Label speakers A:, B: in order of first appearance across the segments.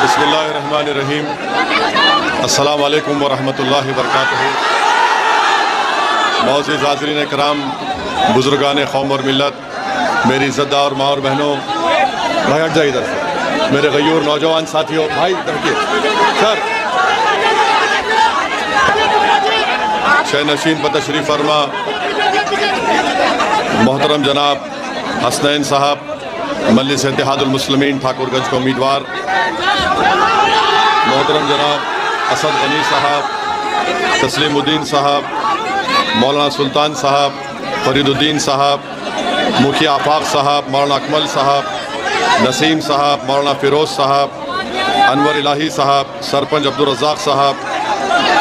A: बिस्मिल्लाहिर्रहमानिर्रहीम। अस्सलामु अलैकुम वरहमतुल्लाहि वबरकातुहू। मौजूद हाज़रीन कराम, बुज़ुर्गान क़ौम और मिल्लत, मेरी इज़्ज़तदार माँ और बहनों, भाई हट जाइए इधर से, मेरे गयूर नौजवान साथियों, भाई देखिए सर, शह नशीन पर तशरीफ़ फरमा मोहतरम जनाब हसनैन साहब, मजलिस इत्तेहादुल मुस्लिमीन ठाकुरगंज के उम्मीदवार, मोहतरम जनाब असद गनी साहब, तस्लीमुद्दीन साहब, मौलाना सुल्तान साहब, फरीदुद्दीन साहब, मुखिया आफाक साहब, मौलाना अकमल साहब, नसीम साहब, मौलाना फ़िरोज़ साहब, अनवर इलाही साहब, सरपंच अब्दुल रज़ाक साहब,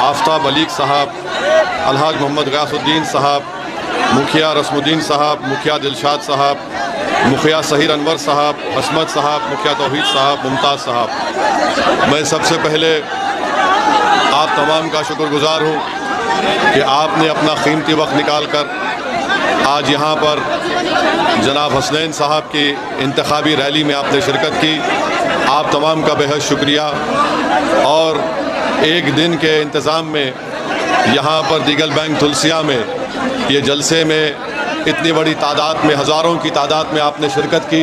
A: आफ्ताब अलीक साहब, अलहाज मोहम्मद गयासुद्दीन साहब, मुखिया रस्मुद्दीन साहब, मुखिया दिलशाद साहब, मुखिया सहीर अनवर साहब, हसमत साहब, मुखिया तौहीद साहब, मुमताज़ साहब, मैं सबसे पहले आप तमाम का शुक्रगुज़ार हूँ कि आपने अपना कीमती वक्त निकाल कर आज यहाँ पर जनाब हसनैन साहब की इंतखाबी रैली में आपने शिरकत की। आप तमाम का बेहद शुक्रिया। और एक दिन के इंतज़ाम में यहाँ पर दीगल बैंक तुलसिया में ये जलसे में इतनी बड़ी तादाद में, हज़ारों की तादाद में आपने शिरकत की।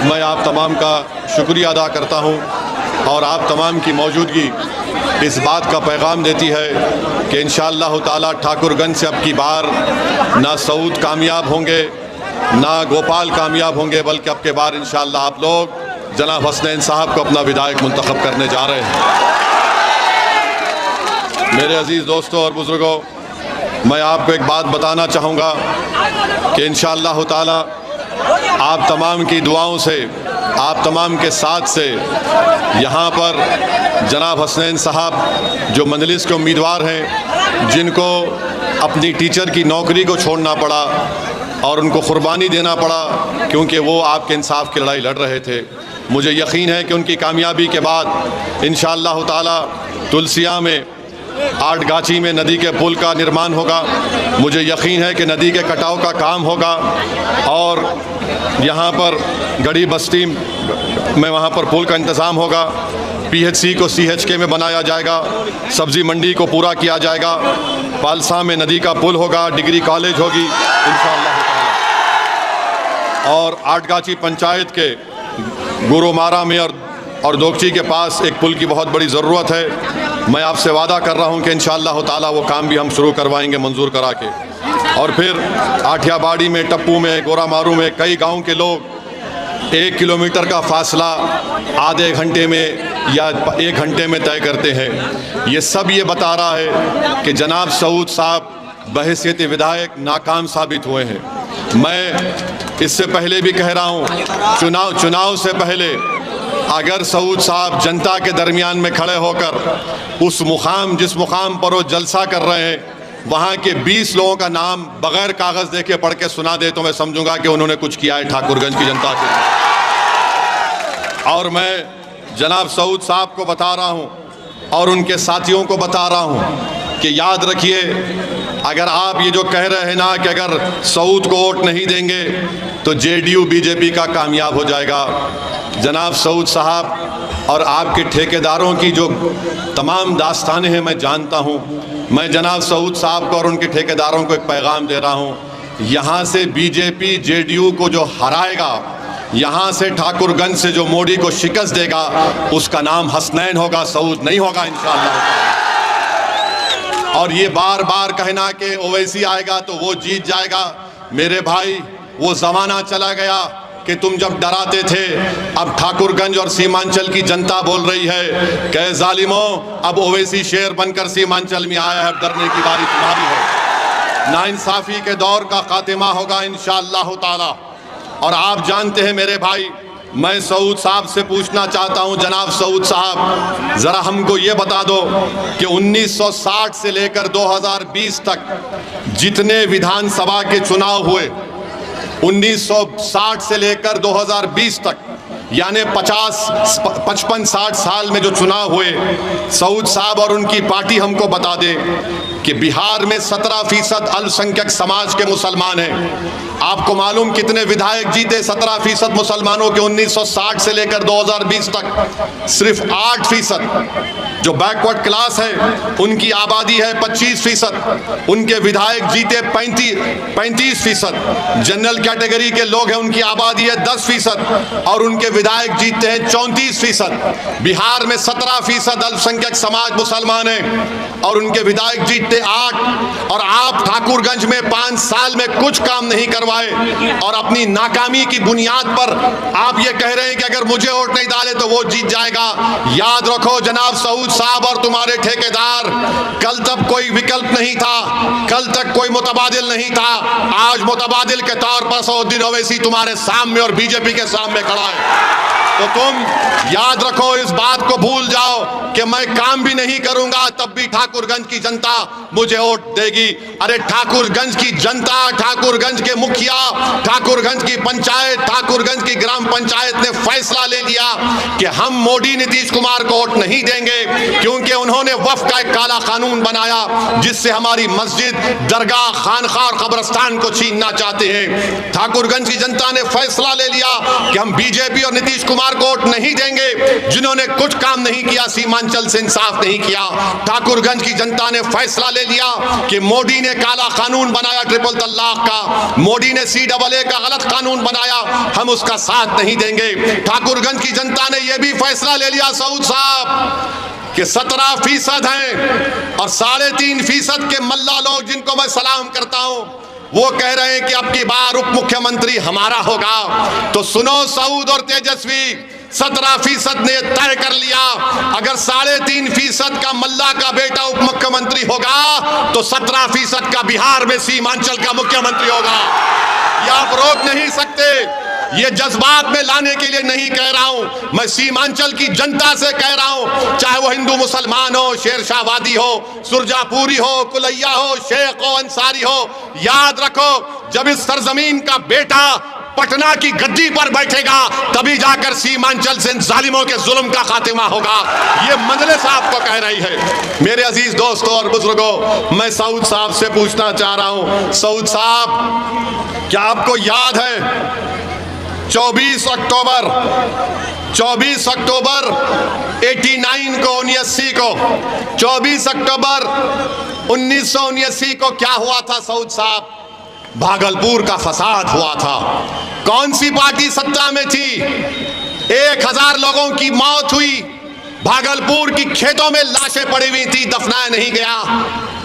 A: मैं आप तमाम का शुक्रिया अदा करता हूँ। और आप तमाम की मौजूदगी इस बात का पैगाम देती है कि इंशाअल्लाह ताला ठाकुरगंज से अब की बार ना सऊद कामयाब होंगे, ना गोपाल कामयाब होंगे, बल्कि अब के बार इंशाअल्लाह आप लोग जनाब हसनैन साहब को अपना विधायक मुंतखब करने जा रहे हैं। मेरे अजीज़ दोस्तों और बुज़ुर्गों, मैं आपको एक बात बताना चाहूँगा कि इंशाअल्लाह ताला आप तमाम की दुआओं से, आप तमाम के साथ से यहाँ पर जनाब हसनैन साहब जो मजलिस के उम्मीदवार हैं, जिनको अपनी टीचर की नौकरी को छोड़ना पड़ा और उनको क़ुरबानी देना पड़ा क्योंकि वो आपके इंसाफ की लड़ाई लड़ रहे थे, मुझे यकीन है कि उनकी कामयाबी के बाद इंशाअल्लाह ताला तुलसिया में आठगाची में नदी के पुल का निर्माण होगा। मुझे यकीन है कि नदी के कटाव का काम होगा और यहाँ पर गड़ी बस्ती में वहाँ पर पुल का इंतज़ाम होगा। PHC को CHK में बनाया जाएगा, सब्ज़ी मंडी को पूरा किया जाएगा, पालसा में नदी का पुल होगा, डिग्री कॉलेज होगी इंशाअल्लाह ताला। और आठगाची पंचायत के गुरुमारा में और दोगची के पास एक पुल की बहुत बड़ी ज़रूरत है। मैं आपसे वादा कर रहा हूं कि इंशाअल्लाह ताला वो काम भी हम शुरू करवाएंगे मंजूर करा के। और फिर आठियाबाड़ी में, टप्पू में, गोरामारू में कई गांव के लोग 1 किलोमीटर का फासला आधे घंटे में या 1 घंटे में तय करते हैं। ये सब ये बता रहा है कि जनाब सऊद साहब बहैसियत विधायक नाकाम साबित हुए हैं। मैं इससे पहले भी कह रहा हूँ, चुनाव से पहले अगर सऊद साहब जनता के दरमियान में खड़े होकर उस मुकाम, जिस मुकाम पर वो जलसा कर रहे हैं, वहाँ के 20 लोगों का नाम बग़ैर कागज़ देखे पढ़ के सुना दे तो मैं समझूंगा कि उन्होंने कुछ किया है ठाकुरगंज की जनता के लिए। और मैं जनाब सऊद साहब को बता रहा हूँ और उनके साथियों को बता रहा हूँ कि याद रखिए, अगर आप ये जो कह रहे हैं ना कि अगर सऊद को वोट नहीं देंगे तो JDU BJP का कामयाब हो जाएगा। जनाब सऊद साहब और आपके ठेकेदारों की जो तमाम दास्तानें हैं मैं जानता हूँ। मैं जनाब सऊद साहब को और उनके ठेकेदारों को एक पैगाम दे रहा हूँ, यहाँ से BJP JDU को जो हराएगा, यहाँ से ठाकुरगंज से जो मोदी को शिकस्त देगा, उसका नाम हसनैन होगा, सऊद नहीं होगा इंशाअल्लाह। और ये बार बार कहना कि ओवैसी आएगा तो वो जीत जाएगा, मेरे भाई वो ज़माना चला गया कि तुम जब डराते थे। अब ठाकुरगंज और सीमांचल की जनता बोल रही है कि जालिमों, अब ओवैसी शेर बनकर सीमांचल में आया है, अब डरने की बारी तुम्हारी है। नाइंसाफ़ी के दौर का खात्मा होगा इंशाअल्लाह ताला। और आप जानते हैं मेरे भाई, मैं सऊद साहब से पूछना चाहता हूं, जनाब सऊद साहब ज़रा हमको ये बता दो कि 1960 से लेकर 2020 तक जितने विधानसभा के चुनाव हुए, 1960 से लेकर 2020 तक यानी 55-60 साल में जो चुनाव हुए, सऊद साहब और उनकी पार्टी हमको बता दे कि बिहार में 17% अल्पसंख्यक समाज के मुसलमान हैं। आपको मालूम कितने विधायक जीते? 17% मुसलमानों के 1960 से लेकर 2020 तक सिर्फ 8%। जो बैकवर्ड क्लास है उनकी आबादी है 25%, उनके विधायक जीते 35%। जनरल कैटेगरी के लोग हैं उनकी आबादी है 10% और उनके विधायक जीतते हैं 34%। बिहार में 17% अल्पसंख्यक समाज मुसलमान हैं और उनके विधायक जीतते 8। और आप ठाकुरगंज में 5 साल में कुछ काम नहीं करवाए और अपनी नाकामी की बुनियाद पर आप ये कह रहे हैं कि अगर मुझे वोट नहीं डाले तो वो जीत जाएगा। याद रखो जनाब सऊद साहब और तुम्हारे ठेकेदार, कल तक कोई विकल्प नहीं था, कल तक कोई मुतबादिल नहीं था। आज मुतबादिल के तौर पर सऊद्दीन ओवैसी तुम्हारे सामने और बीजेपी के सामने खड़ा है। तो तुम याद रखो, इस बात को भूल जाओ कि मैं काम भी नहीं करूंगा तब भी ठाकुरगंज की जनता मुझे वोट देगी। अरे ठाकुरगंज की जनता, ठाकुरगंज के मुखिया, ठाकुरगंज की पंचायत, ठाकुरगंज की ग्राम पंचायत ने फैसला ले लिया कि हम मोदी नीतीश कुमार को वोट नहीं देंगे, क्योंकि उन्होंने वक्फ का एक काला कानून बनाया जिससे हमारी मस्जिद, दरगाह, खानखा और कब्रिस्तान को छीनना चाहते हैं। ठाकुरगंज की जनता ने फैसला ले लिया कि हम बीजेपी और नीतीश कुमार को वोट नहीं देंगे जिन्होंने कुछ काम नहीं किया, सीमांचल से इंसाफ नहीं किया। ठाकुरगंज की जनता ने फैसला ले लिया कि मोदी ने काला कानून बनाया ट्रिपल तलाक का, मोदी ने CAA का गलत कानून बनाया, हम उसका साथ नहीं देंगे। ठाकुरगंज की जनता ने यह भी फैसला ले लिया सऊद साहब कि 17% हैं और 3.5% के मल्ला लोग जिनको मैं सलाम करता हूं वो कह रहे हैं कि अब की बार उप मुख्यमंत्री हमारा होगा। तो सुनो सऊद और तेजस्वी, 17% ने तय कर लिया अगर 3.5% का मल्ला का बेटा उप मुख्यमंत्री होगा तो 17% का बिहार में सीमांचल का मुख्यमंत्री होगा। ये आप रोक नहीं सकते। ये जज्बात में लाने के लिए नहीं कह रहा हूं, मैं सीमांचल की जनता से कह रहा हूं, चाहे वो हिंदू मुसलमान हो, शेरशाहवादी हो, सुरजापुरी हो, कुलैया हो, शेख हो, अंसारी हो। याद रखो जब इस सरजमीन का बेटा पटना की गद्दी पर बैठेगा तभी जाकर सीमांचल से जालिमों के जुल्म का खात्मा होगा। ये मजलिस आपको कह रही है। मेरे अजीज दोस्तों और बुजुर्गों, मैं सऊद साहब से पूछना चाह रहा हूं, सऊद साहब क्या आपको याद है 24 अक्टूबर 89 को 79 को 24 अक्टूबर 1979 को क्या हुआ था सऊद साहब? भागलपुर का फसाद हुआ था। कौन सी पार्टी सत्ता में थी? 1000 लोगों की मौत हुई, भागलपुर की खेतों में लाशें पड़ी हुई थी, दफनाया नहीं गया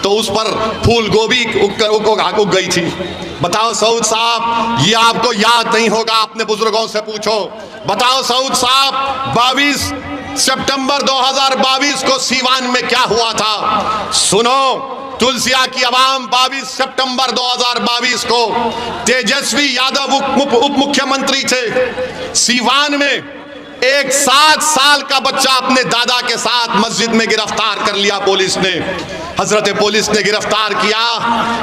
A: तो उस पर फूल गोभी उग गई थी। बताओ सऊद साहब, ये आपको याद नहीं होगा, अपने बुजुर्गों से पूछो। बताओ सऊद साहब, 22 सितंबर 2022 को सीवान में क्या हुआ था? सुनो, तुलसिया की आवाम 22 सितंबर 2022 को तेजस्वी यादव उप मुख्यमंत्री थे। सीवान में एक 7 साल का बच्चा अपने दादा के साथ मस्जिद में गिरफ्तार कर लिया पुलिस ने। हजरत पुलिस ने गिरफ्तार किया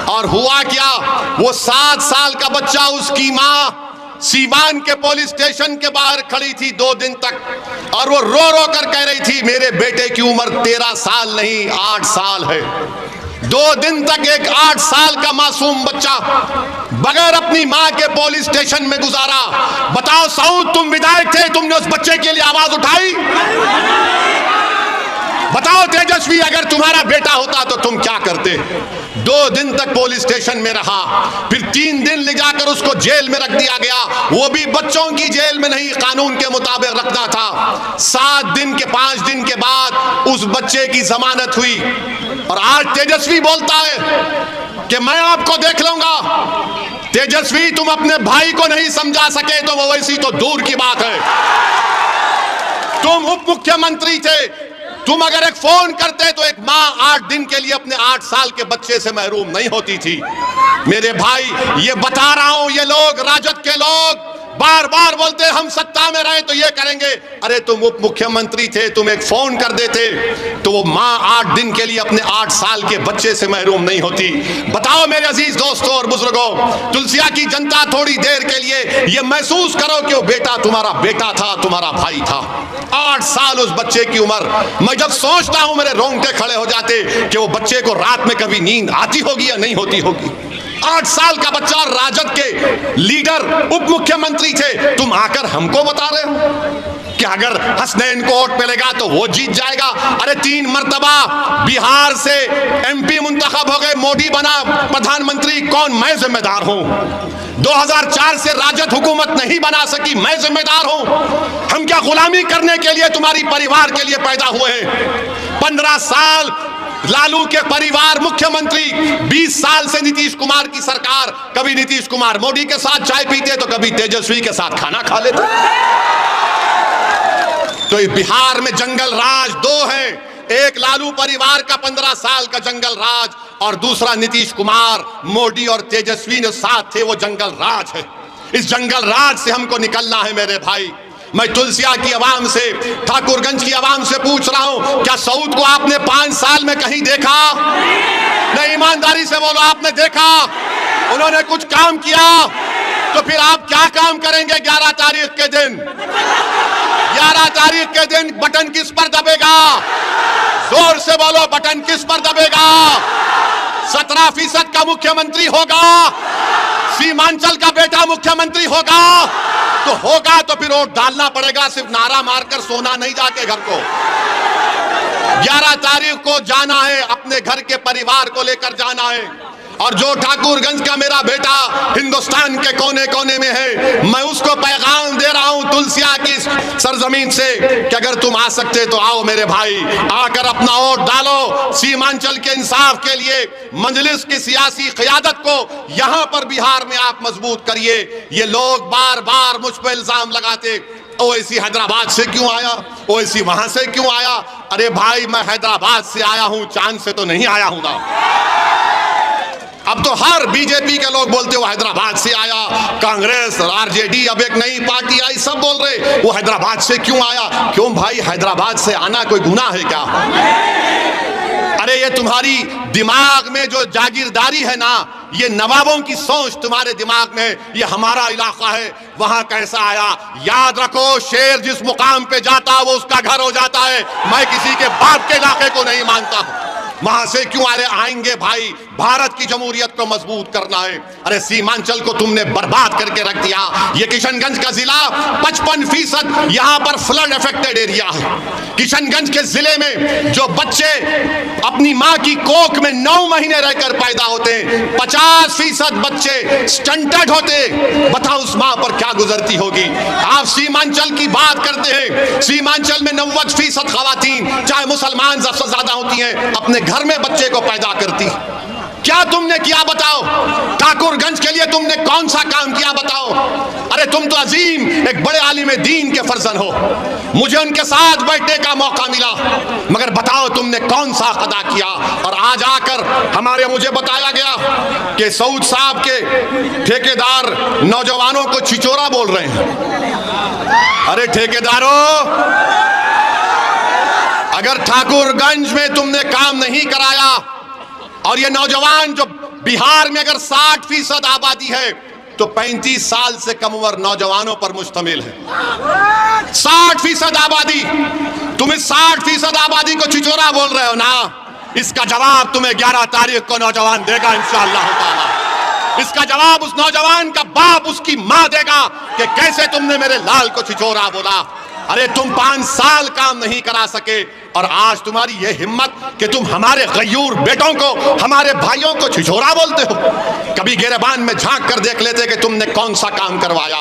A: और हुआ क्या, वो 7 साल का बच्चा, उसकी माँ सीवान के पुलिस स्टेशन के बाहर खड़ी थी 2 दिन तक और वो रो रो कर कह रही थी मेरे बेटे की उम्र 13 साल नहीं 8 साल है। 2 दिन तक एक 8 साल का मासूम बच्चा बगैर अपनी मां के पुलिस स्टेशन में गुजारा। बताओ सऊद, तुम विधायक थे, तुमने उस बच्चे के लिए आवाज उठाई? बताओ तेजस्वी, अगर तुम्हारा बेटा होता तो तुम क्या करते? 2 दिन तक पुलिस स्टेशन में रहा, फिर 3 दिन ले जाकर उसको जेल में रख दिया गया, वो भी बच्चों की जेल में नहीं, कानून के मुताबिक रखना था। 5 दिन के बाद उस बच्चे की जमानत हुई और आज तेजस्वी बोलता है कि मैं आपको देख लूंगा। तेजस्वी, तुम अपने भाई को नहीं समझा सके तो वो वैसी तो दूर की बात है। तुम उप मुख्यमंत्री थे, तुम अगर एक फोन करते तो एक मां 8 दिन के लिए अपने 8 साल के बच्चे से महरूम नहीं होती थी। मेरे भाई, ये बता रहा हूं, ये लोग राजद के लोग बार बार बोलते हम सत्ता में रहे तो ये करेंगे। अरे तुम उप मुख्यमंत्री थे, तुम एक फोन कर देते तो वो मां 8 दिन के लिए अपने 8 साल के बच्चे से महरूम नहीं होती। बताओ मेरे अजीज दोस्तों और बुजुर्गों, तुलसिया की जनता, थोड़ी देर के लिए ये महसूस करो कि वो बेटा तुम्हारा बेटा था, तुम्हारा भाई था। 8 साल उस बच्चे की उम्र। मैं जब सोचता हूं मेरे रोंगटे खड़े हो जाते कि वो बच्चे को रात में कभी नींद आती होगी या नहीं होती होगी। 8 साल का बच्चा और राजद के लीडर उप मुख्यमंत्री थे, तुम आकर हमको बता रहे हो कि अगर हसनैन को वोट मिलेगा तो वो जीत जाएगा। अरे 3 मर्तबा बिहार से MP मुंतखब हो गए, मोदी बना प्रधानमंत्री, कौन? मैं जिम्मेदार हूं। 2004 से राजद हुकूमत नहीं बना सकी, मैं जिम्मेदार हूं। हम क्या गुलामी करने के लिए तुम्हारी परिवार के लिए पैदा हुए हैं? 15 साल लालू के परिवार मुख्यमंत्री, 20 साल से नीतीश कुमार की सरकार, कभी नीतीश कुमार मोदी के साथ चाय पीते तो कभी तेजस्वी के साथ खाना खा लेते। तो बिहार में जंगल राज 2 है, एक लालू परिवार का 15 साल का जंगल राज और दूसरा नीतीश कुमार, मोदी और तेजस्वी ने साथ थे, वो जंगल राज है। इस जंगल राज से हमको निकलना है मेरे भाई। मैं तुलसिया की आवाम से, ठाकुरगंज की आवाम से पूछ रहा हूं, क्या सऊद को आपने 5 साल में कहीं देखा? नहीं, ईमानदारी से बोलो, आपने देखा? उन्होंने कुछ काम किया? तो फिर आप क्या काम करेंगे 11 तारीख के दिन? 11 तारीख के दिन बटन किस पर दबेगा? जोर से बोलो, बटन किस पर दबेगा? 17% का मुख्यमंत्री होगा, सीमांचल का बेटा मुख्यमंत्री होगा, तो होगा तो फिर वोट डालना पड़ेगा, सिर्फ नारा मारकर सोना नहीं जाके घर को। 11 तारीख को जाना है, अपने घर के परिवार को लेकर जाना है। और जो ठाकुरगंज का मेरा बेटा हिंदुस्तान के कोने कोने में है, मैं उसको पैगाम दे रहा हूं तुलसिया की सरजमीन से कि अगर तुम आ सकते तो आओ मेरे भाई, आकर अपना वोट डालो। सीमांचल के इंसाफ के लिए मजलिस की सियासी क़यादत को यहां पर बिहार में आप मजबूत करिए। ये लोग बार बार मुझ पर इल्जाम लगाते, ओवैसी हैदराबाद से क्यों आया, ओवैसी वहां से क्यों आया। अरे भाई, मैं हैदराबाद से आया हूं, चांद से तो नहीं आया हूं ना। अब तो हर बीजेपी के लोग बोलते हो हैदराबाद से आया, कांग्रेस, RJD, अब एक नई पार्टी आई, सब बोल रहे वो हैदराबाद से क्यों आया। क्यों भाई, हैदराबाद से आना कोई गुनाह है क्या? अरे ये तुम्हारी दिमाग में जो जागीरदारी है ना, ये नवाबों की सोच तुम्हारे दिमाग में, ये हमारा इलाका है, वहां कैसा आया। याद रखो, शेर जिस मुकाम पे जाता है वो उसका घर हो जाता है। मैं किसी के बाप के इलाके को नहीं मानता हूं, वहां से क्यों आएंगे भाई। भारत की जमहूरियत को मजबूत करना है। अरे सीमांचल को तुमने बर्बाद करके रख दिया। ये किशनगंज का जिला 55% यहां पर फ्लड अफेक्टेड एरिया है। किशनगंज के जिले में जो बच्चे अपनी मां की कोख में 9 महीने रहकर पैदा होते हैं, 50% बच्चे स्टंटेड होते। बताओ उस मां पर क्या गुजरती होगी। आप सीमांचल की बात करते हैं, सीमांचल में 90% खवातीन, चाहे मुसलमान सबसे ज्यादा होती हैं, अपने घर में बच्चे को पैदा करती। क्या तुमने किया बताओ? ठाकुरगंज के लिए तुमने कौन सा काम किया बताओ? अरे तुम तो अजीम एक बड़े आलिम दीन के फर्जन हो, मुझे उनके साथ बैठने का मौका मिला, मगर बताओ तुमने कौन सा अदा किया। और आज आकर मुझे बताया गया कि सऊद साहब के ठेकेदार नौजवानों को छिचोरा बोल रहे हैं। अरे ठेकेदारों, अगर ठाकुरगंज में तुमने काम नहीं कराया और ये नौजवान जो बिहार में अगर 60% आबादी है तो 35 साल से कम उम्र नौजवानों पर मुश्तमिल है। 60% आबादी, तुम इस 60% आबादी को छिचोरा बोल रहे हो ना, इसका जवाब तुम्हें 11 तारीख को नौजवान देगा इंशाअल्लाह ताला। इसका जवाब उस नौजवान का बाप, उसकी मां देगा कि कैसे तुमने मेरे लाल को छिचोरा बोला। अरे तुम 5 साल काम नहीं करा सके और आज तुम्हारी ये हिम्मत कि तुम हमारे गयूर बेटों को, हमारे भाइयों को छिछोरा बोलते हो। कभी गिरबान में झांक कर देख लेते कि तुमने कौन सा काम करवाया।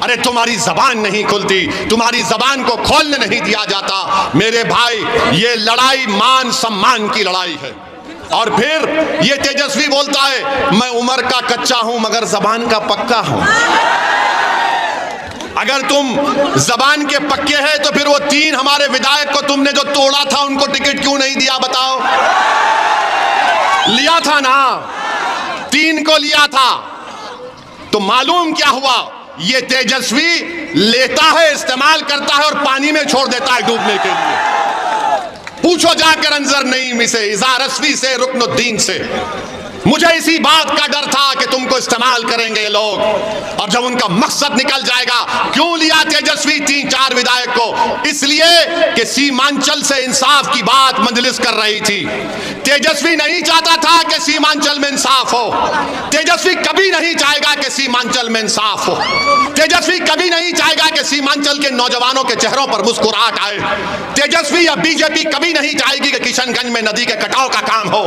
A: अरे तुम्हारी जबान नहीं खुलती, तुम्हारी जबान को खोलने नहीं दिया जाता। मेरे भाई, ये लड़ाई मान सम्मान की लड़ाई है। और फिर ये तेजस्वी बोलता है मैं उम्र का कच्चा हूं मगर जबान का पक्का हूं। अगर तुम जबान के पक्के हैं तो फिर वो 3 हमारे विधायक को तुमने जो तोड़ा था उनको टिकट क्यों नहीं दिया बताओ? लिया था ना, 3 को लिया था। तो मालूम क्या हुआ, ये तेजस्वी लेता है, इस्तेमाल करता है और पानी में छोड़ देता है डूबने के लिए। पूछो जाकर अंजर नईमी से, इज़ा रस्वी से, रुकनुद्दीन से। मुझे इसी बात का डर था कि तुमको इस्तेमाल करेंगे ये लोग, और जब उनका मकसद निकल जाएगा। क्यों लिया तेजस्वी 3-4 विधायक को? इसलिए कि सीमांचल से इंसाफ की बात मजलिस कर रही थी। तेजस्वी नहीं चाहता था कि सीमांचल में इंसाफ हो। तेजस्वी कभी नहीं चाहेगा कि सीमांचल में इंसाफ हो। तेजस्वी कभी नहीं चाहेगा कि सीमांचल के नौजवानों के चेहरों पर मुस्कुराहट आए। तेजस्वी या बीजेपी कभी नहीं चाहेगी कि किशनगंज में नदी के कटाव का काम हो।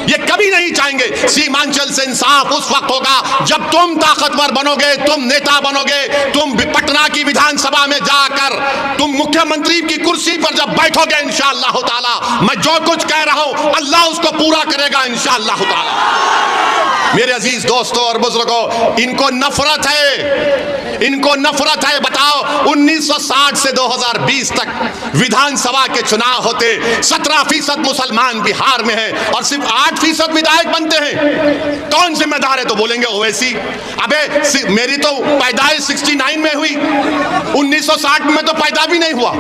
A: ये कभी नहीं चाहेंगे। सीमांचल से इंसाफ उस वक्त होगा जब तुम ताकतवर बनोगे, तुम नेता बनोगे, तुम पटना की विधानसभा में जाकर तुम मुख्यमंत्री की कुर्सी पर जब बैठोगे इंशाअल्लाह ताला, मैं जो कुछ कह रहा हूं अल्लाह उसको पूरा करेगा इंशाअल्लाह ताला। मेरे अजीज दोस्तों और बुजुर्गों, इनको नफरत है, इनको नफरत है। बताओ 1960 से 2020 तक विधानसभा के चुनाव होते, 17% मुसलमान बिहार में है और सिर्फ 8% विधायक बनते हैं। कौन जिम्मेदार है? तो बोलेंगे ओवैसी। अबे मेरी तो पैदाइश 69 में हुई, 1960 में तो पैदा भी नहीं हुआ।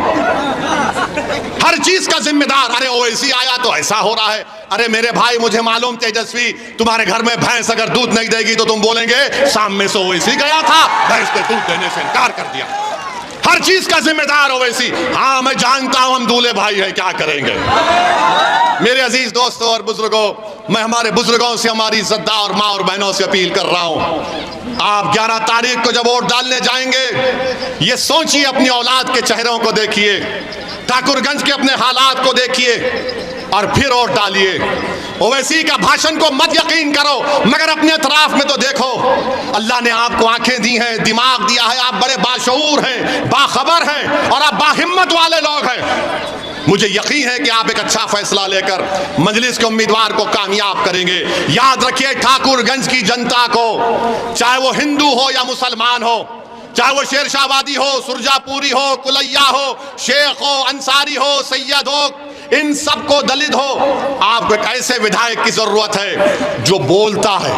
A: हर चीज का जिम्मेदार अरे ओवैसी आया तो ऐसा हो रहा है। अरे मेरे भाई, मुझे मालूम तेजस्वी तुम्हारे घर में भैंस अगर दूध नहीं देगी तो तुम बोलेंगे शाम में से ओवैसी गया था, भैंस ने दूध देने से इनकार कर दिया। हर चीज का जिम्मेदार ओवैसी। हाँ मैं जानता हूं हम दूल्हे भाई हैं, क्या करेंगे। मेरे अजीज दोस्तों और बुजुर्गों, मैं हमारे बुजुर्गों से, हमारी इज्जतदार और माँ और बहनों से अपील कर रहा हूं, आप 11 तारीख को जब वोट डालने जाएंगे, ये सोचिए, अपनी औलाद के चेहरों को देखिए, ठाकुरगंज के अपने हालात को देखिए और फिर वोट डालिए। ओवैसी का भाषण को मत यकीन करो, मगर अपने अतराफ में तो देखो। अल्लाह ने आपको आंखें दी हैं, दिमाग दिया है, आप बड़े बाशऊर हैं, बाखबर हैं और आप बाहिम्मत वाले लोग हैं। मुझे यकीन है कि आप एक अच्छा फैसला लेकर मजलिस के उम्मीदवार को कामयाब करेंगे। याद रखिए, ठाकुरगंज की जनता को, चाहे वो हिंदू हो या मुसलमान हो, चाहे वो शेरशाहवादी हो, सुरजापुरी हो, कुलैया हो, शेख हो, अंसारी हो, सैयद हो, इन सबको दलित हो, आपको एक ऐसे विधायक की जरूरत है जो बोलता है,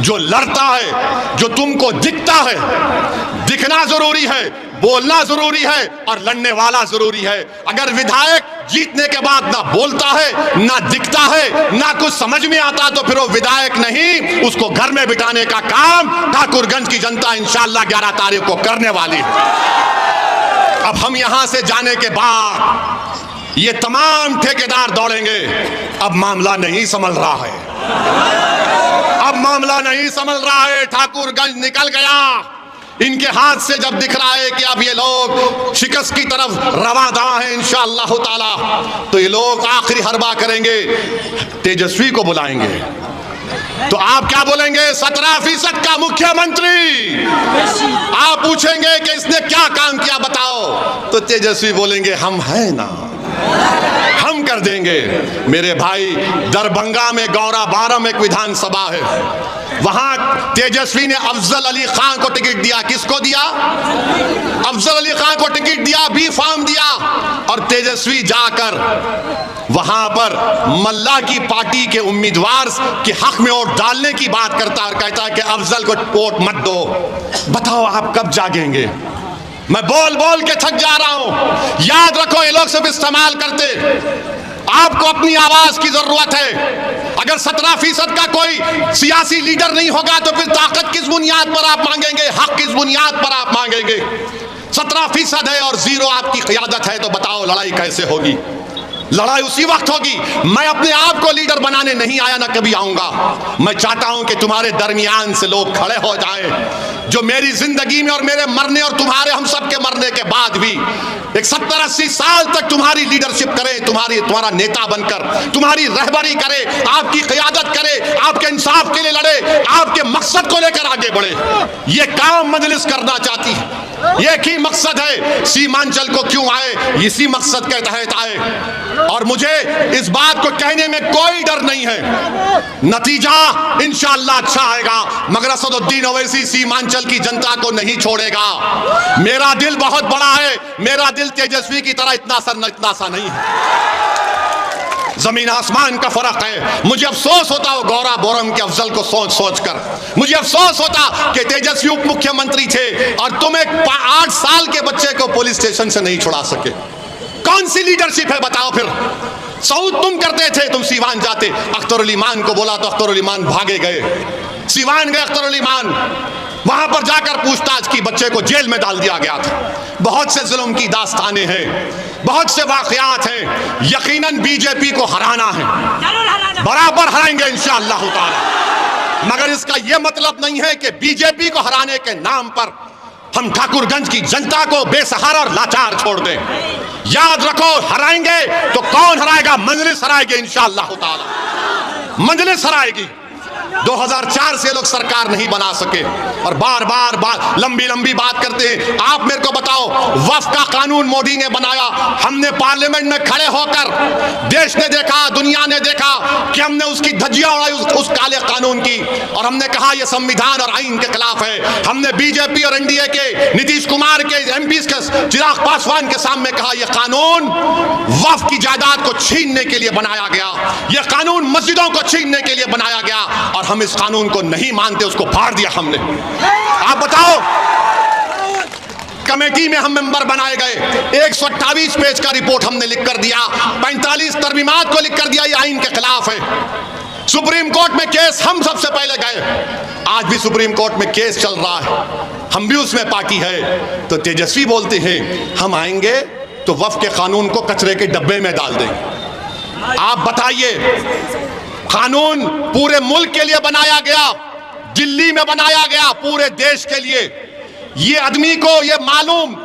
A: जो लड़ता है, जो तुमको दिखता है। दिखना जरूरी है, बोलना जरूरी है और लड़ने वाला जरूरी है। अगर विधायक जीतने के बाद ना बोलता है, ना दिखता है, ना कुछ समझ में आता, तो फिर वो विधायक नहीं, उसको घर में बिठाने का काम ठाकुरगंज की जनता इंशाअल्लाह 11 तारीख को करने वाली है। अब हम यहां से जाने के बाद ये तमाम ठेकेदार दौड़ेंगे। अब मामला नहीं संभल रहा है, अब मामला नहीं संभल रहा है। ठाकुरगंज निकल गया, इनके हाथ से जब दिख रहा है कि अब ये लोग शिकस्त की तरफ रवाना है इंशाअल्लाह ताला, तो ये लोग आखिरी हरबा करेंगे, तेजस्वी को बुलाएंगे। तो आप क्या बोलेंगे? 17% का मुख्यमंत्री। आप पूछेंगे कि इसने क्या काम किया बताओ, तो तेजस्वी बोलेंगे हम हैं ना, हम कर देंगे। मेरे भाई, दरभंगा में गौरा बारम एक विधानसभा है, वहां तेजस्वी ने अफजल अली खान को टिकट दिया। किसको दिया? अफजल अली खान को टिकट दिया, बी फार्म दिया, और तेजस्वी जाकर वहां पर मल्ला की पार्टी के उम्मीदवार के हक में वोट डालने की बात करता और कहता है कि अफजल को वोट मत दो। बताओ आप कब जागेंगे? मैं बोल बोल के थक जा रहा हूं। याद रखो, ये लोग सब इस्तेमाल करते, आपको अपनी आवाज की जरूरत है। अगर 17% का कोई सियासी लीडर नहीं होगा तो फिर ताकत किस बुनियाद पर आप मांगेंगे, हक किस बुनियाद पर आप मांगेंगे? 17% है और 0 आपकी क़यादत है, तो बताओ लड़ाई कैसे होगी? लड़ाई उसी वक्त होगी। मैं अपने आप को लीडर बनाने नहीं आया, ना कभी आऊंगा। मैं चाहता हूं कि तुम्हारे दरमियान से लोग खड़े हो जाएं, जो मेरी जिंदगी में और मेरे मरने और तुम्हारे हम सब के मरने के बाद भी एक 70-80 साल तक तुम्हारी लीडरशिप करे, तुम्हारा नेता बनकर तुम्हारी रहबरी करे, आपकी क़यादत करे, आपके इंसाफ के लिए लड़े, आपके मकसद को लेकर आगे बढ़े। ये काम मजलिस करना चाहती है, एक ही मकसद है। सीमांचल को क्यों आए? इसी मकसद के तहत आए, और मुझे इस बात को कहने में कोई डर नहीं है। नतीजा इंशाअल्लाह अच्छा आएगा, मगर असदुद्दीन ओवैसी सीमांचल की जनता को नहीं छोड़ेगा। मेरा दिल बहुत बड़ा है, मेरा दिल तेजस्वी की तरह इतना सा नहीं है, जमीन आसमान का फर्क है। मुझे अफसोस होता वो गौरा बोरम के अफजल को सोच सोच कर, मुझे अफसोस होता कि तेजस्वी उप मुख्यमंत्री थे और तुम एक 8 साल के बच्चे को पुलिस स्टेशन से नहीं छुड़ा सके। कौन सी लीडरशिप है बताओ फिर? सऊद तुम करते थे, तुम सीवान जाते, अख्तरुल ईमान को बोला तो अख्तरुल ईमान भागे गए, सीवान गए अख्तरुल ईमान, वहां पर जाकर पूछताछ की, बच्चे को जेल में डाल दिया गया था। बहुत से जुल्म की दास्तानें हैं, बहुत से वाकयात हैं। यकीनन बीजेपी को हराना है, बराबर हराएंगे इंशाअल्लाह ताला, मगर इसका यह मतलब नहीं है कि बीजेपी को हराने के नाम पर हम ठाकुरगंज की जनता को बेसहारा और लाचार छोड़ दें। याद रखो, हराएंगे तो कौन हराएगा? मजलिस हराएगी इंशाअल्लाह ताला, मजलिस हराएगी। 2004 से लोग सरकार नहीं बना सके और बार बार लंबी लंबी बात करते हैं। आप मेरे को बताओ, वक्फ का कानून मोदी ने बनाया, हमने पार्लियामेंट में खड़े होकर, देश ने देखा, दुनिया ने देखा कि हमने उसकी धज्जियां उड़ाई उस काले कानून की, और हमने कहा यह संविधान और आईन के खिलाफ है। हमने बीजेपी और एनडीए के, नीतीश कुमार के एमपी के, चिराग पासवान के सामने कहा यह कानून वक्फ की जायदाद को छीनने के लिए बनाया गया, यह कानून मस्जिदों को छीनने के लिए बनाया गया, और हम इस कानून को नहीं मानते, उसको फाड़ दिया हमने। आप बताओ, कमेटी में हम मेंबर बनाए गए, 128 पेज का रिपोर्ट हमने लिख कर दिया, 45 तरमीमात को लिख कर दिया, ये आईन के खिलाफ है। सुप्रीम कोर्ट में केस हम सबसे पहले गए, आज भी सुप्रीम कोर्ट में केस चल रहा है, हम भी उसमें पार्टी है। तो तेजस्वी बोलते हैं हम आएंगे तो वक्फ के कानून को कचरे के डब्बे में डाल देंगे। आप बताइए, कानून पूरे मुल्क के लिए बनाया गया, दिल्ली में बनाया गया, पूरे देश के लिए। ये आदमी को ये मालूम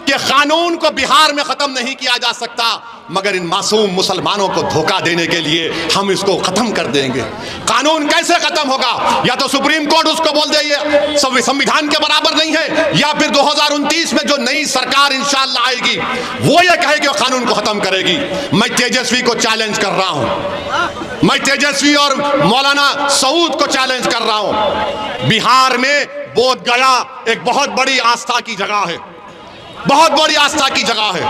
A: कि कानून को बिहार में खत्म नहीं किया जा सकता, मगर इन मासूम मुसलमानों को धोखा देने के लिए हम इसको खत्म कर देंगे। कानून कैसे खत्म होगा? या तो सुप्रीम कोर्ट उसको बोल दे ये संविधान के बराबर नहीं है, या फिर 2029 में जो नई सरकार इंशाअल्लाह आएगी वो ये कहे कि वो कानून को खत्म करेगी। मैं तेजस्वी को चैलेंज कर रहा हूं, मैं तेजस्वी और मौलाना सऊद को चैलेंज कर रहा हूं। बिहार में बोध गया एक बहुत बड़ी आस्था की जगह है, बहुत बड़ी आस्था की जगह है।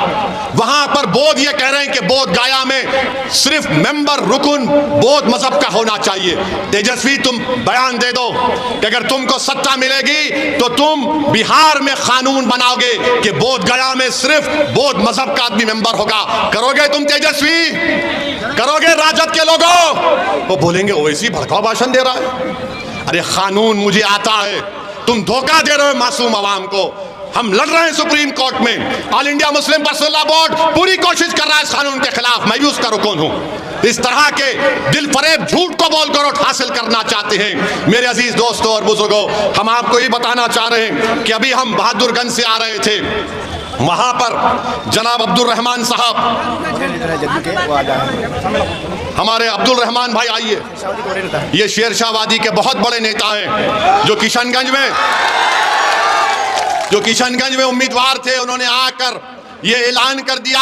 A: वहां पर बोध ये कह रहे हैं कि बोध गया में सिर्फ मेंबर रुकन बोध मजहब का होना चाहिए। तेजस्वी तुम बयान दे दो कि अगर तुमको सत्ता मिलेगी तो तुम बिहार में कानून बनाओगे कि बोध गया में सिर्फ बोध मजहब का आदमी मेंबर होगा। करोगे तुम तेजस्वी? करोगे राजद के लोगों? वो बोलेंगे ओवैसी भड़काऊ भाषण दे रहा है। अरे कानून मुझे आता है, तुम धोखा दे रहे हो मासूम आवाम को। हम लड़ रहे हैं सुप्रीम कोर्ट में, all India Muslim personal law board पूरी कोशिश कर रहा है इस कानून के खिलाफ, मैं भी उसका रुकन हूं। इस तरह के दिल फरेब झूठ को बोलकर वोट हासिल करना चाहते हैं। मेरे अजीज दोस्तों और बुजुर्गों, हम आपको ये बताना चाह रहे हैं कि अभी हम बहादुरगंज से आ रहे थे, वहां पर जनाब अब्दुल रहमान साहब, हमारे अब्दुल रहमान भाई आइए, ये शेरशाहवादी के बहुत बड़े नेता हैं जो किशनगंज में उम्मीदवार थे। उन्होंने आकर ये ऐलान कर दिया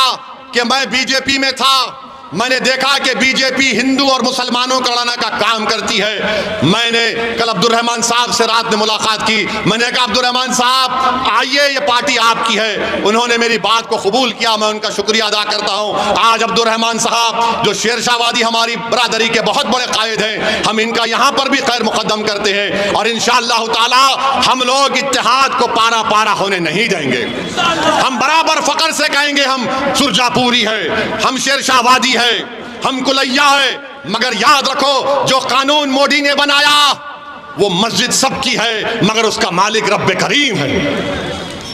A: कि मैं बीजेपी में था, मैंने देखा कि बीजेपी हिंदू और मुसलमानों को लड़ाने का काम करती है। मैंने कल अब्दुल रहमान साहब से रात में मुलाकात की, मैंने कहा अब्दुल रहमान साहब आइए, ये पार्टी आपकी है। उन्होंने मेरी बात को कबूल किया, मैं उनका शुक्रिया अदा करता हूं। आज अब्दुल रहमान साहब जो शेरशाहवादी हमारी बरादरी के बहुत बड़े कायद हैं, हम इनका यहाँ पर भी खैर मुकद्दम करते हैं, और इंशाअल्लाह ताला हम लोग इत्तेहाद को पारा पारा होने नहीं देंगे। हम बराबर फख्र से कहेंगे हम सुरजापुरी है, हम शेरशाहवादी है, हम कुलैया है, मगर याद रखो जो कानून मोदी ने बनाया वो मस्जिद सबकी है, मगर उसका मालिक रब्बे करीम है।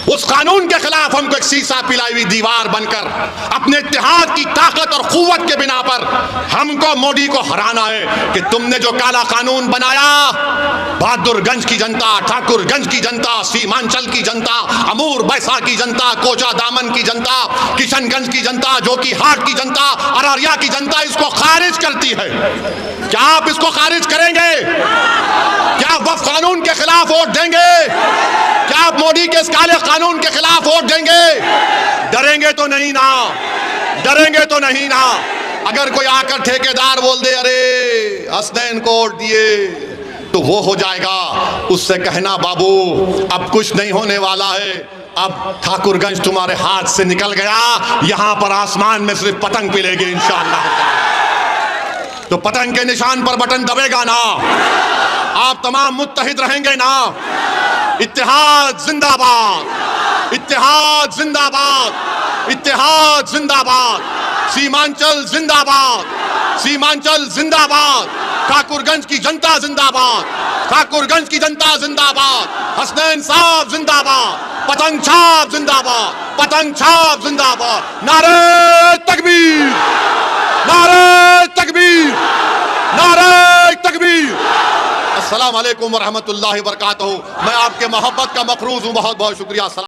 A: उस कानून के खिलाफ हमको एक शीशा पिलाई हुई दीवार बनकर अपने इत्तेहाद की ताकत और कुव्वत के बिना पर हमको मोदी को हराना है कि तुमने जो काला कानून बनाया, बहादुरगंज की जनता, ठाकुरगंज की जनता, सीमांचल की जनता, अमूर बैसा की जनता, कोचा दामन की जनता, किशनगंज की जनता, जोकीहाट की जनता, अररिया की जनता इसको खारिज करती है। क्या आप इसको खारिज करेंगे? क्या वक्फ कानून के खिलाफ वोट देंगे? क्या आप मोदी के इस काले कानून के खिलाफ वोट देंगे? डरेंगे तो नहीं ना, डरेंगे तो नहीं ना। अगर कोई आकर ठेकेदार बोल दे अरे हसनैन को वोट दिए तो वो हो जाएगा, उससे कहना बाबू अब कुछ नहीं होने वाला है, अब ठाकुरगंज तुम्हारे हाथ से निकल गया, यहां पर आसमान में सिर्फ पतंग पिलेगी इंशाअल्लाह। तो पतंग के निशान पर बटन दबेगा ना, आप तमाम मुत्तहिद रहेंगे ना। इत्तेहाद जिंदाबाद, इत्तेहाद जिंदाबाद, इत्तेहाद जिंदाबाद। सीमांचल जिंदाबाद, सीमांचल जिंदाबाद, ठाकुरगंज की जनता जिंदाबाद, ठाकुरगंज की जनता जिंदाबाद, हसनैन साहब जिंदाबाद, पतंग छाप जिंदाबाद, पतंग छाप जिंदाबाद। नारे तकबीर, नारे तकबीर, नारे तकबीर। अस्सलाम वालेकुम व रहमतुल्लाहि व बरकातहू। मैं आपके मोहब्बत का मखरूज हूँ, बहुत बहुत शुक्रिया।